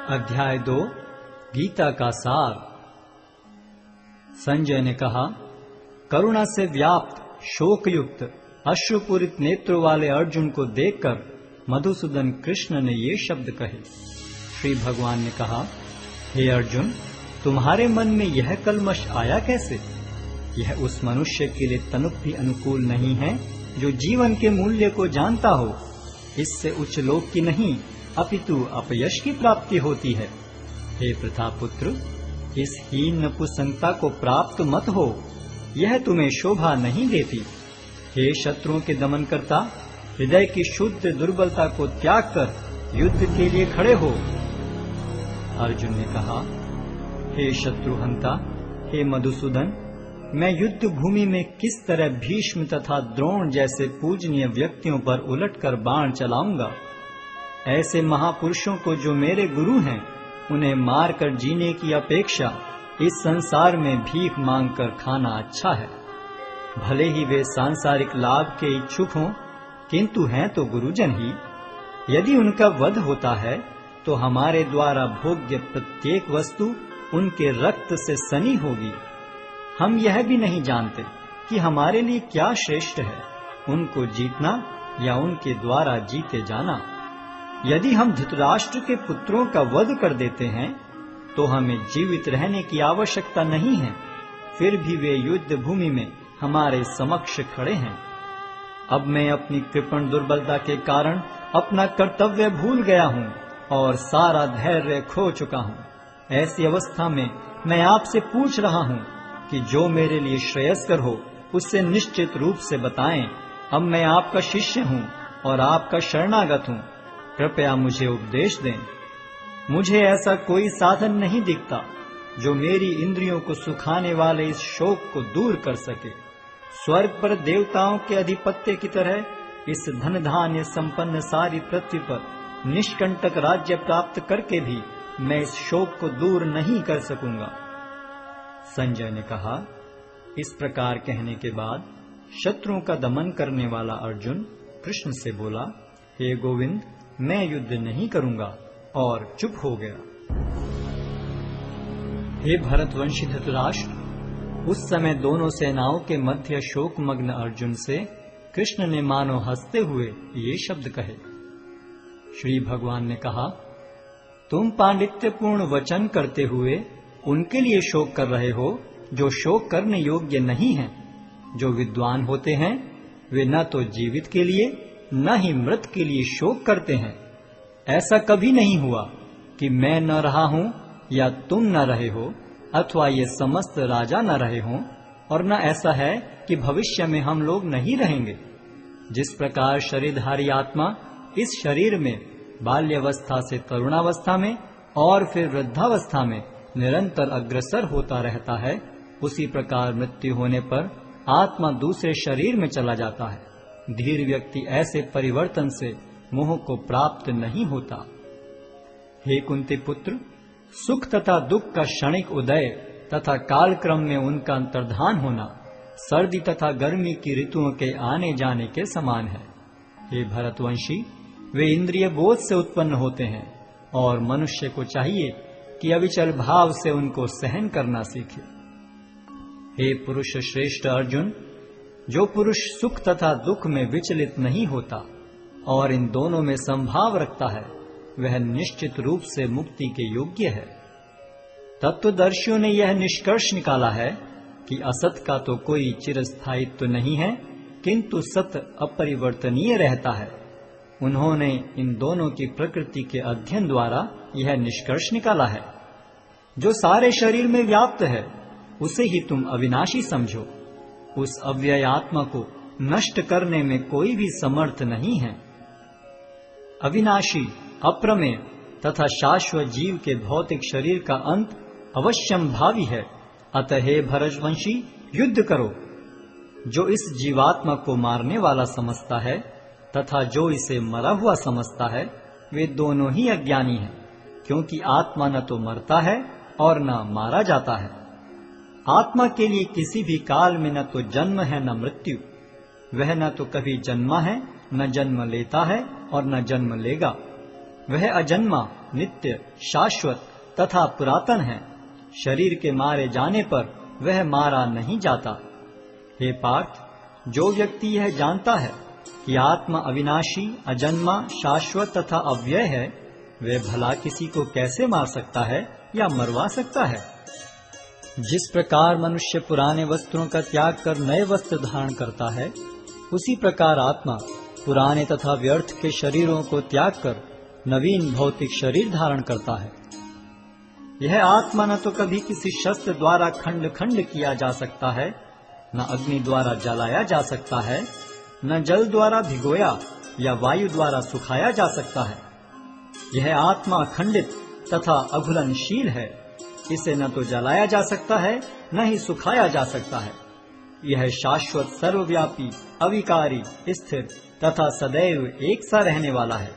अध्याय 2 गीता का सार। संजय ने कहा, करुणा से व्याप्त शोकयुक्त अश्रुपूरित नेत्रों वाले अर्जुन को देखकर मधुसूदन कृष्ण ने ये शब्द कहे। श्री भगवान ने कहा, हे अर्जुन, तुम्हारे मन में यह कलमश आया कैसे? यह उस मनुष्य के लिए तनिक भी अनुकूल नहीं है जो जीवन के मूल्य को जानता हो। इससे उच्च लोक की नहीं अपितु अपयश की प्राप्ति होती है। हे प्रतापुत्र, इस हीन नपुंसकता को प्राप्त मत हो, यह तुम्हें शोभा नहीं देती। हे शत्रुओं के दमन करता, हृदय की शुद्ध दुर्बलता को त्याग कर युद्ध के लिए खड़े हो। अर्जुन ने कहा, हे शत्रुहंता, हे मधुसूदन, मैं युद्ध भूमि में किस तरह भीष्म तथा द्रोण जैसे पूजनीय व्यक्तियों पर उलटकर बाण चलाऊंगा? ऐसे महापुरुषों को जो मेरे गुरु हैं, उन्हें मारकर जीने की अपेक्षा इस संसार में भीख मांगकर खाना अच्छा है। भले ही वे सांसारिक लाभ के इच्छुक हों, किंतु हैं तो गुरुजन ही। यदि उनका वध होता है तो हमारे द्वारा भोग्य प्रत्येक वस्तु उनके रक्त से सनी होगी। हम यह भी नहीं जानते कि हमारे लिए क्या श्रेष्ठ है, उनको जीतना या उनके द्वारा जीते जाना। यदि हम धृतराष्ट्र के पुत्रों का वध कर देते हैं तो हमें जीवित रहने की आवश्यकता नहीं है, फिर भी वे युद्ध भूमि में हमारे समक्ष खड़े हैं। अब मैं अपनी कृपण दुर्बलता के कारण अपना कर्तव्य भूल गया हूँ और सारा धैर्य खो चुका हूँ। ऐसी अवस्था में मैं आपसे पूछ रहा हूँ कि जो मेरे लिए श्रेयस्कर हो उससे निश्चित रूप से बताएं। अब मैं आपका शिष्य हूँ और आपका शरणागत हूँ, कृपया मुझे उपदेश दें। मुझे ऐसा कोई साधन नहीं दिखता जो मेरी इंद्रियों को सुखाने वाले इस शोक को दूर कर सके। स्वर्ग पर देवताओं के अधिपत्य की तरह इस धन धान्य संपन्न सारी पृथ्वी पर निष्कंटक राज्य प्राप्त करके भी मैं इस शोक को दूर नहीं कर सकूंगा। संजय ने कहा, इस प्रकार कहने के बाद शत्रुओं का दमन करने वाला अर्जुन कृष्ण से बोला, हे गोविंद, मैं युद्ध नहीं करूंगा, और चुप हो गया। हे भरतवंशी धृतराष्ट्र, उस समय दोनों सेनाओं के मध्य शोकमग्न अर्जुन से कृष्ण ने मानो हंसते हुए ये शब्द कहे। श्री भगवान ने कहा, तुम पांडित्यपूर्ण वचन करते हुए उनके लिए शोक कर रहे हो जो शोक करने योग्य नहीं हैं। जो विद्वान होते हैं वे न तो जीवित के लिए न ही मृत के लिए शोक करते हैं। ऐसा कभी नहीं हुआ कि मैं न रहा हूं या तुम न रहे हो, अथवा ये समस्त राजा न रहे हों, और न ऐसा है कि भविष्य में हम लोग नहीं रहेंगे। जिस प्रकार शरीरधारी आत्मा इस शरीर में बाल्यावस्था से तरुणावस्था में और फिर वृद्धावस्था में निरंतर अग्रसर होता रहता है, उसी प्रकार मृत्यु होने पर आत्मा दूसरे शरीर में चला जाता है। धीर व्यक्ति ऐसे परिवर्तन से मोह को प्राप्त नहीं होता। हे कुंती पुत्र, सुख तथा दुख का क्षणिक उदय तथा कालक्रम में उनका अंतर्धान होना सर्दी तथा गर्मी की ऋतुओं के आने जाने के समान है। हे भरतवंशी, वे इंद्रिय बोध से उत्पन्न होते हैं और मनुष्य को चाहिए कि अविचल भाव से उनको सहन करना सीखे। हे पुरुष श्रेष्ठ अर्जुन, जो पुरुष सुख तथा दुख में विचलित नहीं होता और इन दोनों में संभाव रखता है, वह निश्चित रूप से मुक्ति के योग्य है। तत्वदर्शियों ने यह निष्कर्ष निकाला है कि असत का तो कोई चिरस्थायित्व नहीं है, किंतु सत अपरिवर्तनीय रहता है। उन्होंने इन दोनों की प्रकृति के अध्ययन द्वारा यह निष्कर्ष निकाला है। जो सारे शरीर में व्याप्त है उसे ही तुम अविनाशी समझो। उस अव्यय आत्मा को नष्ट करने में कोई भी समर्थ नहीं है। अविनाशी, अप्रमेय तथा शाश्वत जीव के भौतिक शरीर का अंत अवश्यम भावी है। अतः हे भरतवंशी, युद्ध करो। जो इस जीवात्मा को मारने वाला समझता है तथा जो इसे मरा हुआ समझता है, वे दोनों ही अज्ञानी हैं, क्योंकि आत्मा न तो मरता है और न मारा जाता है। आत्मा के लिए किसी भी काल में न तो जन्म है न मृत्यु। वह न तो कभी जन्मा है, न जन्म लेता है और न जन्म लेगा। वह अजन्मा, नित्य, शाश्वत तथा पुरातन है। शरीर के मारे जाने पर वह मारा नहीं जाता। हे पार्थ, जो व्यक्ति यह जानता है कि आत्मा अविनाशी, अजन्मा, शाश्वत तथा अव्यय है, वह भला किसी को कैसे मार सकता है या मरवा सकता है? जिस प्रकार मनुष्य पुराने वस्त्रों का त्याग कर नए वस्त्र धारण करता है, उसी प्रकार आत्मा पुराने तथा व्यर्थ के शरीरों को त्याग कर नवीन भौतिक शरीर धारण करता है। यह आत्मा न तो कभी किसी शस्त्र द्वारा खंड खंड किया जा सकता है, न अग्नि द्वारा जलाया जा सकता है, न जल द्वारा भिगोया या वायु द्वारा सुखाया जा सकता है। यह आत्मा अखंडित तथा अघुलनशील है। इसे न तो जलाया जा सकता है, न ही सुखाया जा सकता है। यह शाश्वत, सर्वव्यापी, अविकारी, स्थिर तथा सदैव एक सा रहने वाला है।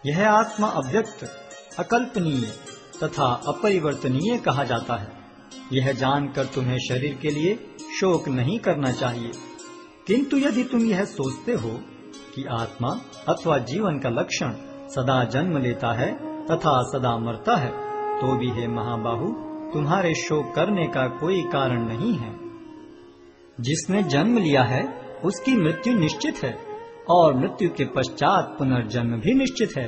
यह आत्मा अव्यक्त, अकल्पनीय तथा अपरिवर्तनीय कहा जाता है। यह जानकर तुम्हें शरीर के लिए शोक नहीं करना चाहिए। किंतु यदि तुम यह सोचते हो कि आत्मा अथवा जीवन का लक्षण सदा जन्म लेता है तथा सदा मरता है, तो भी हे महाबाहु, तुम्हारे शोक करने का कोई कारण नहीं है। जिसने जन्म लिया है उसकी मृत्यु निश्चित है और मृत्यु के पश्चात पुनर्जन्म भी निश्चित है।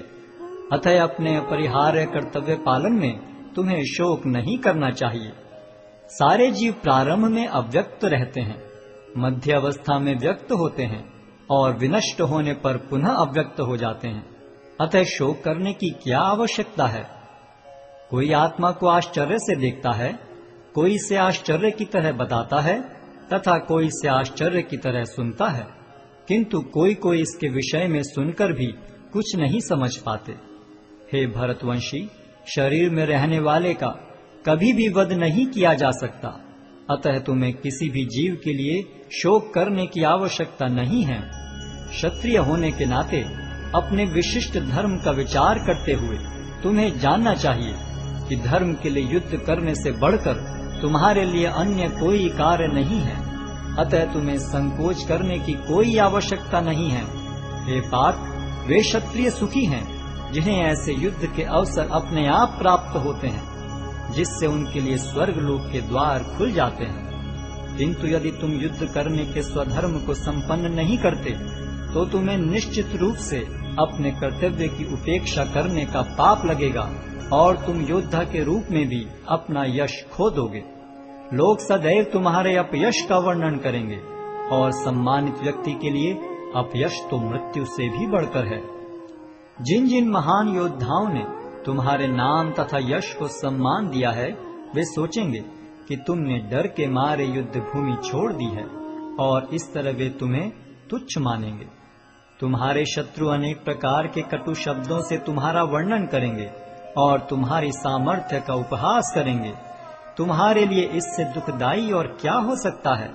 अतः अपने अपरिहार्य कर्तव्य पालन में तुम्हें शोक नहीं करना चाहिए। सारे जीव प्रारंभ में अव्यक्त रहते हैं, मध्य अवस्था में व्यक्त होते हैं और विनष्ट होने पर पुनः अव्यक्त हो जाते हैं। अतः शोक करने की क्या आवश्यकता है? कोई आत्मा को आश्चर्य से देखता है, कोई इसे आश्चर्य की तरह बताता है तथा कोई इसे आश्चर्य की तरह सुनता है, किंतु कोई कोई इसके विषय में सुनकर भी कुछ नहीं समझ पाते। हे भरतवंशी, शरीर में रहने वाले का कभी भी वध नहीं किया जा सकता। अतः तुम्हें किसी भी जीव के लिए शोक करने की आवश्यकता नहीं है। क्षत्रिय होने के नाते अपने विशिष्ट धर्म का विचार करते हुए तुम्हें जानना चाहिए कि धर्म के लिए युद्ध करने से बढ़कर तुम्हारे लिए अन्य कोई कार्य नहीं है। अतः तुम्हें संकोच करने की कोई आवश्यकता नहीं है। हे पार्थ, वे क्षत्रिय सुखी हैं जिन्हें ऐसे युद्ध के अवसर अपने आप प्राप्त होते हैं, जिससे उनके लिए स्वर्ग लोक के द्वार खुल जाते हैं। किंतु यदि तुम युद्ध करने के स्वधर्म को संपन्न नहीं करते, तो तुम्हें निश्चित रूप से अपने कर्तव्य की उपेक्षा करने का पाप लगेगा और तुम योद्धा के रूप में भी अपना यश खो दोगे। लोग सदैव तुम्हारे अपयश का वर्णन करेंगे और सम्मानित व्यक्ति के लिए अपयश तो मृत्यु से भी बढ़कर है। जिन जिन महान योद्धाओं ने तुम्हारे नाम तथा यश को सम्मान दिया है, वे सोचेंगे कि तुमने डर के मारे युद्ध भूमि छोड़ दी है और इस तरह वे तुम्हें तुच्छ मानेंगे। तुम्हारे शत्रु अनेक प्रकार के कटु शब्दों से तुम्हारा वर्णन करेंगे और तुम्हारी सामर्थ्य का उपहास करेंगे। तुम्हारे लिए इससे दुखदाई और क्या हो सकता है?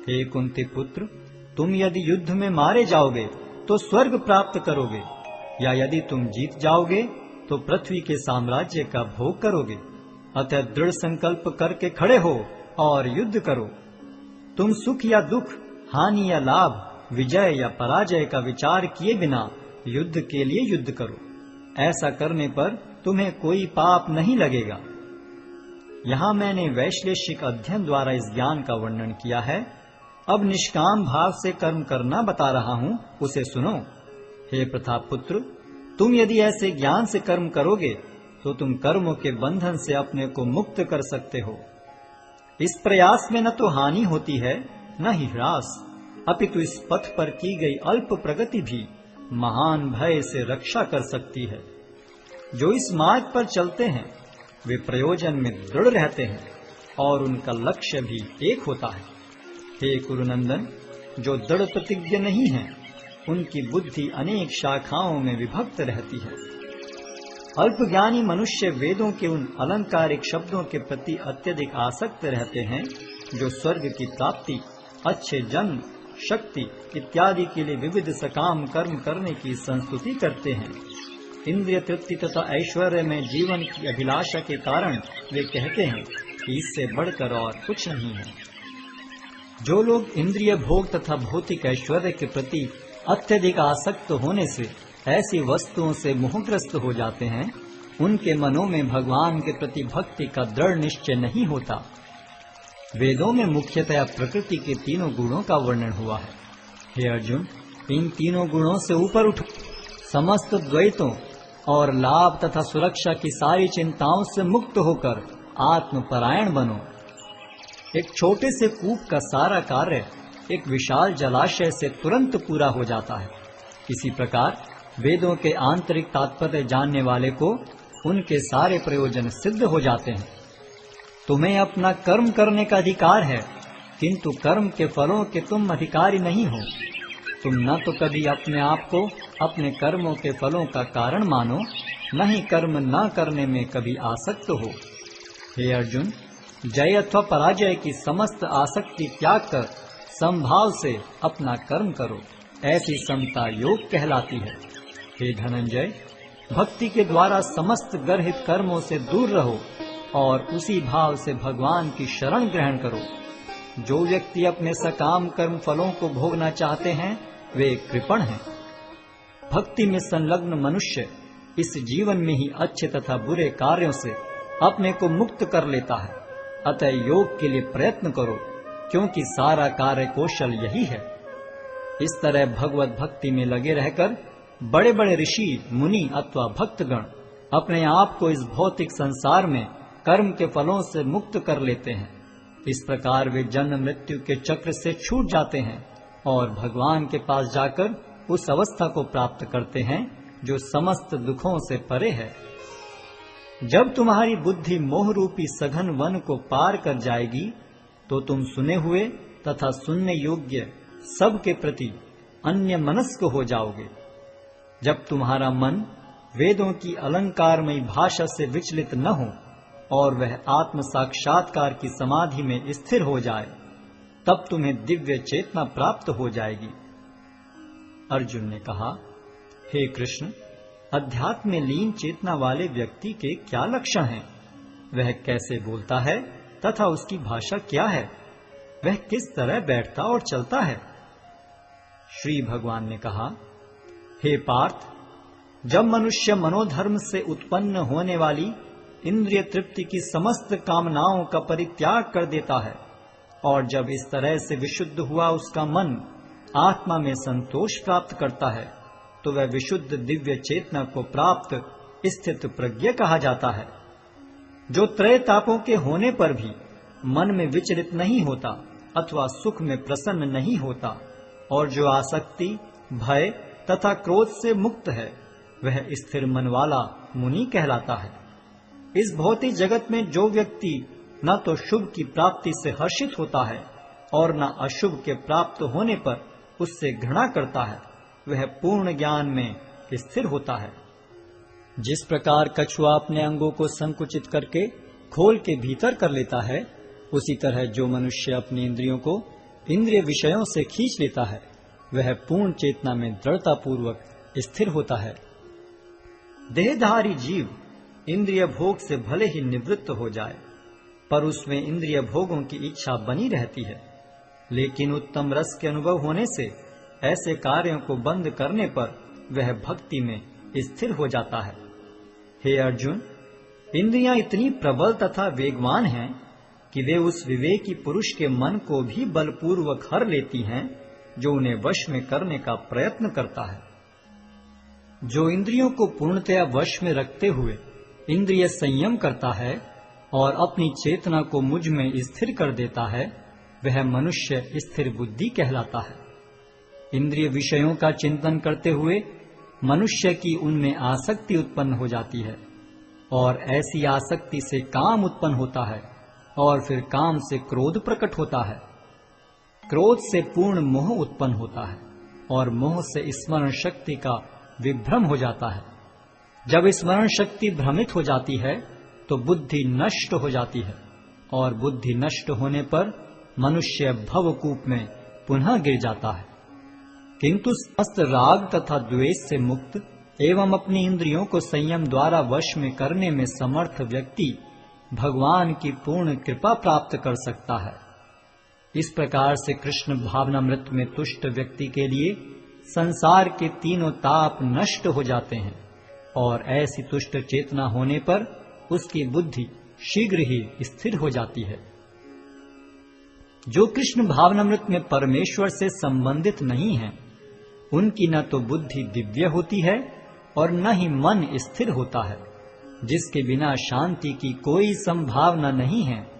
हे कुंती पुत्र, तुम यदि युद्ध में मारे जाओगे तो स्वर्ग प्राप्त करोगे, या यदि तुम जीत जाओगे तो पृथ्वी के साम्राज्य का भोग करोगे। अतः दृढ़ संकल्प करके खड़े हो और युद्ध करो। तुम सुख या दुख, हानि या लाभ, विजय या पराजय का विचार किए बिना युद्ध के लिए युद्ध करो। ऐसा करने पर तुम्हें कोई पाप नहीं लगेगा। यहाँ मैंने वैश्लेषिक अध्ययन द्वारा इस ज्ञान का वर्णन किया है। अब निष्काम भाव से कर्म करना बता रहा हूँ, उसे सुनो। हे प्रतापपुत्र, तुम यदि ऐसे ज्ञान से कर्म करोगे तो तुम कर्मों के बंधन से अपने को मुक्त कर सकते हो। इस प्रयास में न तो हानि होती है न ही ह्रास, अपितु इस पथ पर की गई अल्प प्रगति भी महान भय से रक्षा कर सकती है। जो इस मार्ग पर चलते हैं वे प्रयोजन में दृढ़ रहते हैं और उनका लक्ष्य भी एक होता है। हे कुरुनंदन, जो दृढ़ प्रतिज्ञ नहीं है उनकी बुद्धि अनेक शाखाओं में विभक्त रहती है। अल्पज्ञानी मनुष्य वेदों के उन अलंकारिक शब्दों के प्रति अत्यधिक आसक्त रहते हैं जो स्वर्ग की प्राप्ति, अच्छे जन्म, शक्ति इत्यादि के लिए विविध सकाम कर्म करने की संस्तुति करते हैं। इंद्रिय तृप्ति तथा ऐश्वर्य में जीवन की अभिलाषा के कारण वे कहते हैं कि इससे बढ़कर और कुछ नहीं है। जो लोग इंद्रिय भोग तथा भौतिक ऐश्वर्य के प्रति अत्यधिक आसक्त होने से ऐसी वस्तुओं से मोहग्रस्त हो जाते हैं, उनके मनों में भगवान के प्रति भक्ति का दृढ़ निश्चय नहीं होता। वेदों में मुख्यतया प्रकृति के तीनों गुणों का वर्णन हुआ है। हे अर्जुन, इन तीनों गुणों से ऊपर उठो, समस्त द्वैतों और लाभ तथा सुरक्षा की सारी चिंताओं से मुक्त होकर आत्मपरायण बनो। एक छोटे से कूप का सारा कार्य एक विशाल जलाशय से तुरंत पूरा हो जाता है। इसी प्रकार वेदों के आंतरिक तात्पर्य जानने वाले को उनके सारे प्रयोजन सिद्ध हो जाते हैं। तुम्हें अपना कर्म करने का अधिकार है, किंतु कर्म के फलों के तुम अधिकारी नहीं हो। तुम न तो कभी अपने आप को अपने कर्मों के फलों का कारण मानो, न ही कर्म न करने में कभी आसक्त हो। हे अर्जुन, जय अथवा पराजय की समस्त आसक्ति त्याग कर समभाव से अपना कर्म करो, ऐसी समता योग कहलाती है। हे धनंजय, भक्ति के द्वारा समस्त गर्हित कर्मों से दूर रहो और उसी भाव से भगवान की शरण ग्रहण करो। जो व्यक्ति अपने सकाम कर्म फलों को भोगना चाहते हैं, वे कृपण हैं। भक्ति में संलग्न मनुष्य इस जीवन में ही अच्छे तथा बुरे कार्यों से अपने को मुक्त कर लेता है। अतः योग के लिए प्रयत्न करो, क्योंकि सारा कार्य कौशल यही है। इस तरह भगवत भक्ति में लगे रहकर बड़े बड़े ऋषि, मुनि अथवा भक्तगण अपने आप को इस भौतिक संसार में कर्म के फलों से मुक्त कर लेते हैं। इस प्रकार वे जन्म मृत्यु के चक्र से छूट जाते हैं और भगवान के पास जाकर उस अवस्था को प्राप्त करते हैं जो समस्त दुखों से परे है। जब तुम्हारी बुद्धि मोह रूपी सघन वन को पार कर जाएगी, तो तुम सुने हुए तथा सुनने योग्य सब के प्रति अन्य मनस्क हो जाओगे। जब तुम्हारा मन वेदों की अलंकारमयी भाषा से विचलित न हो और वह आत्म साक्षात्कार की समाधि में स्थिर हो जाए, तब तुम्हें दिव्य चेतना प्राप्त हो जाएगी। अर्जुन ने कहा, हे कृष्ण, अध्यात्म में लीन चेतना वाले व्यक्ति के क्या लक्षण हैं? वह कैसे बोलता है तथा उसकी भाषा क्या है? वह किस तरह बैठता और चलता है? श्री भगवान ने कहा, हे पार्थ, जब मनुष्य मनोधर्म से उत्पन्न होने वाली इंद्रिय तृप्ति की समस्त कामनाओं का परित्याग कर देता है और जब इस तरह से विशुद्ध हुआ उसका मन आत्मा में संतोष प्राप्त करता है, तो वह विशुद्ध दिव्य चेतना को प्राप्त स्थित प्रज्ञ कहा जाता है, जो त्रय तापों के होने पर भी मन में विचलित नहीं होता अथवा सुख में प्रसन्न नहीं होता और जो आसक्ति, भय तथा क्रोध से मुक्त है, वह स्थिर मन वाला मुनि कहलाता है। इस भौतिक जगत में जो व्यक्ति न तो शुभ की प्राप्ति से हर्षित होता है और न अशुभ के प्राप्त होने पर उससे घृणा करता है, वह पूर्ण ज्ञान में स्थिर होता है। जिस प्रकार कछुआ अपने अंगों को संकुचित करके खोल के भीतर कर लेता है, उसी तरह जो मनुष्य अपनी इंद्रियों को इंद्रिय विषयों से खींच लेता है, वह पूर्ण चेतना में दृढ़ता पूर्वक स्थिर होता है। देहधारी जीव इंद्रिय भोग से भले ही निवृत्त हो जाए, पर उसमें इंद्रिय भोगों की इच्छा बनी रहती है। लेकिन उत्तम रस के अनुभव होने से ऐसे कार्यों को बंद करने पर वह भक्ति में स्थिर हो जाता है। हे अर्जुन, इंद्रियां इतनी प्रबल तथा वेगवान हैं कि वे उस विवेकी पुरुष के मन को भी बलपूर्वक हर लेती हैं, जो उन्हें वश में करने का प्रयत्न करता है। जो इंद्रियों को पूर्णतया वश में रखते हुए इंद्रिय संयम करता है और अपनी चेतना को मुझ में स्थिर कर देता है, वह मनुष्य स्थिर बुद्धि कहलाता है। इंद्रिय विषयों का चिंतन करते हुए मनुष्य की उनमें आसक्ति उत्पन्न हो जाती है और ऐसी आसक्ति से काम उत्पन्न होता है और फिर काम से क्रोध प्रकट होता है। क्रोध से पूर्ण मोह उत्पन्न होता है और मोह से स्मरण शक्ति का विभ्रम हो जाता है। जब स्मरण शक्ति भ्रमित हो जाती है तो बुद्धि नष्ट हो जाती है और बुद्धि नष्ट होने पर मनुष्य भवकूप में पुनः गिर जाता है। किंतु समस्त राग तथा द्वेष से मुक्त एवं अपनी इंद्रियों को संयम द्वारा वश में करने में समर्थ व्यक्ति भगवान की पूर्ण कृपा प्राप्त कर सकता है। इस प्रकार से कृष्ण भावनामृत में तुष्ट व्यक्ति के लिए संसार के तीनों ताप नष्ट हो जाते हैं और ऐसी तुष्ट चेतना होने पर उसकी बुद्धि शीघ्र ही स्थिर हो जाती है। जो कृष्ण भावनामृत में परमेश्वर से संबंधित नहीं है, उनकी न तो बुद्धि दिव्य होती है और न ही मन स्थिर होता है। जिसके बिना शांति की कोई संभावना नहीं है,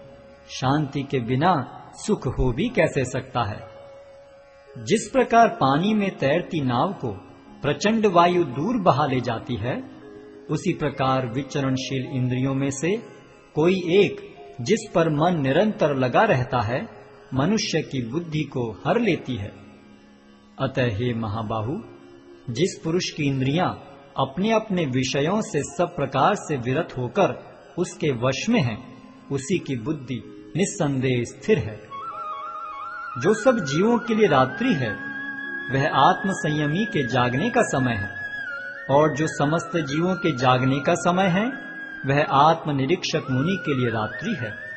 शांति के बिना सुख हो भी कैसे सकता है। जिस प्रकार पानी में तैरती नाव को प्रचंड वायु दूर बहा ले जाती है, उसी प्रकार विचरणशील इंद्रियों में से कोई एक जिस पर मन निरंतर लगा रहता है, मनुष्य की बुद्धि को हर लेती है। अतः हे महाबाहु, जिस पुरुष की इंद्रियां अपने अपने विषयों से सब प्रकार से विरत होकर उसके वश में है, उसी की बुद्धि निस्संदेह स्थिर है। जो सब जीवों के लिए रात्रि है, वह आत्म संयमी के जागने का समय है, और जो समस्त जीवों के जागने का समय है, वह आत्म निरीक्षक मुनि के लिए रात्रि है।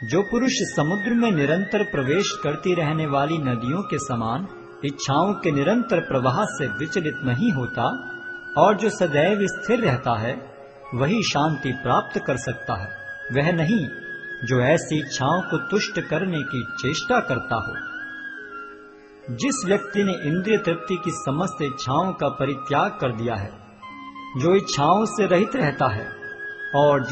जो पुरुष समुद्र में निरंतर प्रवेश करती रहने वाली नदियों के समान इच्छाओं के निरंतर प्रवाह से विचलित नहीं होता और जो सदैव स्थिर रहता है, वही शांति प्राप्त कर सकता है, वह नहीं जो ऐसी इच्छाओं को तुष्ट करने की चेष्टा करता हो। जिस व्यक्ति ने इंद्रिय तृप्ति की समस्त इच्छाओं का परित्याग कर दिया है, जो इच्छाओं से रहित रहता है और